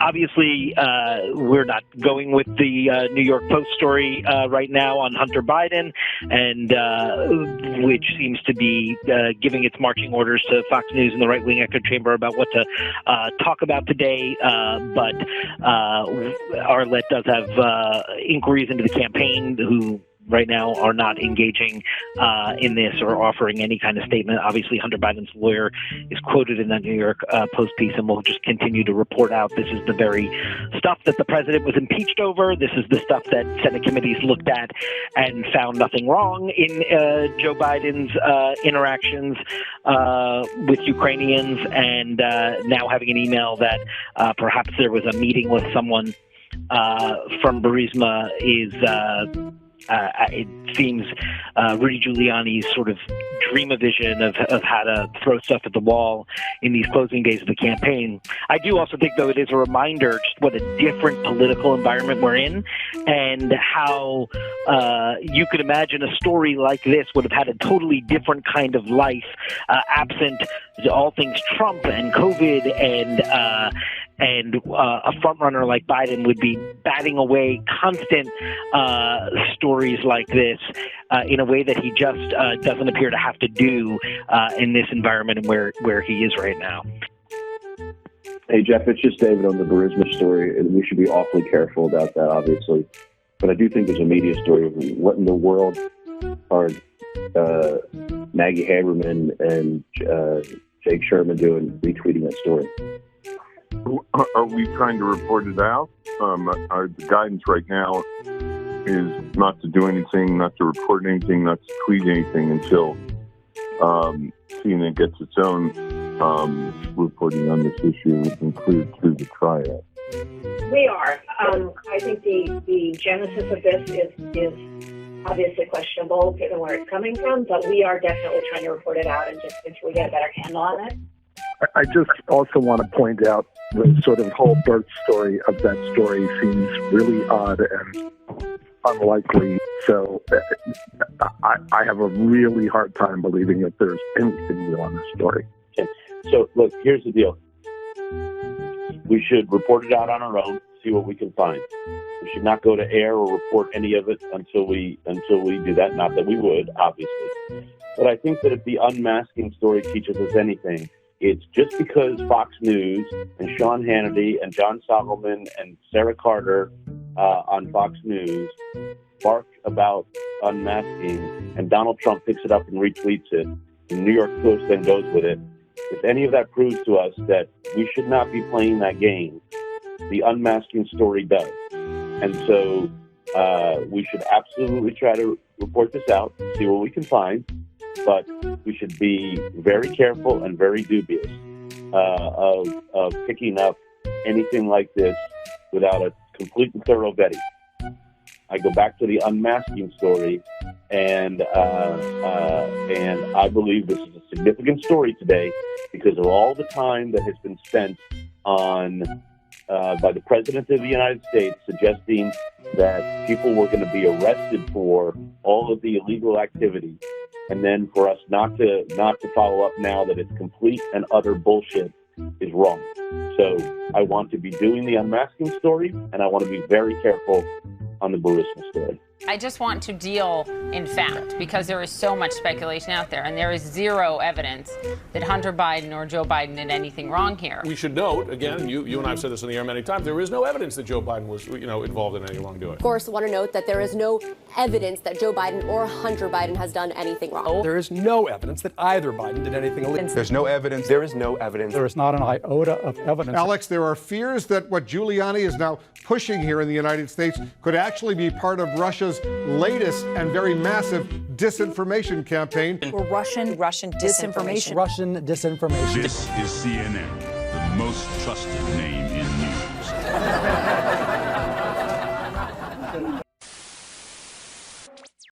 Obviously, we're not going with the New York Post story right now on Hunter Biden, and which seems to be giving its marching orders to Fox News and the right-wing echo chamber about what to talk about today. But Arlette does have inquiries into the campaign who right now are not engaging in this or offering any kind of statement. Obviously, Hunter Biden's lawyer is quoted in that New York Post piece, and we'll just continue to report out. This is the very stuff that the president was impeached over. This is the stuff that Senate committees looked at and found nothing wrong in Joe Biden's interactions with Ukrainians, and now having an email that perhaps there was a meeting with someone from Burisma is it seems Rudy Giuliani's sort of dream-o-vision of how to throw stuff at the wall in these closing days of the campaign. I do also think, though, it is a reminder just what a different political environment we're in, and how you could imagine a story like this would have had a totally different kind of life absent all things Trump and COVID, and a frontrunner like Biden would be batting away constant stories like this in a way that he just doesn't appear to have to do in this environment and where he is right now. Hey, Jeff, it's just David on the Burisma story, and we should be awfully careful about that, obviously. But I do think there's a media story of what in the world are Maggie Haberman and Jake Sherman doing, retweeting that story. Are we trying to report it out? The guidance right now is not to do anything, not to report anything, not to tweet anything until CNN gets its own reporting on this issue and cleared through the triad. We are. I think the genesis of this is obviously questionable given where it's coming from, but we are definitely trying to report it out and just until we get a better handle on it. I just also want to point out the sort of whole birth story of that story seems really odd and unlikely. So I have a really hard time believing that there's anything real on this story. Okay. So, look, here's the deal. We should report it out on our own, see what we can find. We should not go to air or report any of it until we do that. Not that we would, obviously. But I think that if the unmasking story teaches us anything, it's just because Fox News and Sean Hannity and John Solomon and Sarah Carter on Fox News bark about unmasking and Donald Trump picks it up and retweets it, and the New York Post then goes with it. If any of that proves to us that we should not be playing that game, the unmasking story does. And so we should absolutely try to report this out, see what we can find. But we should be very careful and very dubious of picking up anything like this without a complete and thorough vetting. I go back to the unmasking story, and I believe this is a significant story today because of all the time that has been spent on by the President of the United States suggesting that people were going to be arrested for all of the illegal activity. And then for us not to follow up now that it's complete and utter bullshit is wrong. So I want to be doing the unmasking story, and I want to be very careful on the Burisma story. I just want to deal in fact, because there is so much speculation out there, and there is zero evidence that Hunter Biden or Joe Biden did anything wrong here. We should note, again, you and I have said this in the air many times, there is no evidence that Joe Biden was, involved in any wrongdoing. Of course, I want to note that there is no evidence that Joe Biden or Hunter Biden has done anything wrong. There is no evidence that either Biden did anything illegal. There's no evidence. There is no evidence. There is not an iota of evidence. Alex, there are fears that what Giuliani is now pushing here in the United States could actually be part of Russia's latest and very massive disinformation campaign. Or Russian disinformation. Russian disinformation. This is CNN, the most trusted name in news.